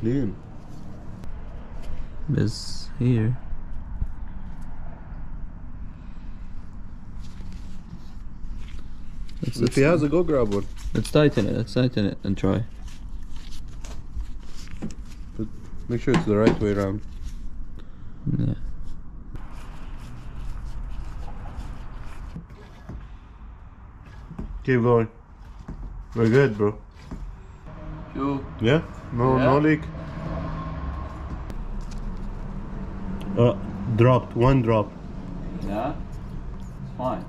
clean. It's here. If he has a, go grab one. Let's tighten it and try. But make sure it's the right way around. Yeah. Keep going. We're good, bro. You. Yeah? No leak. Dropped, one drop. Yeah? It's fine.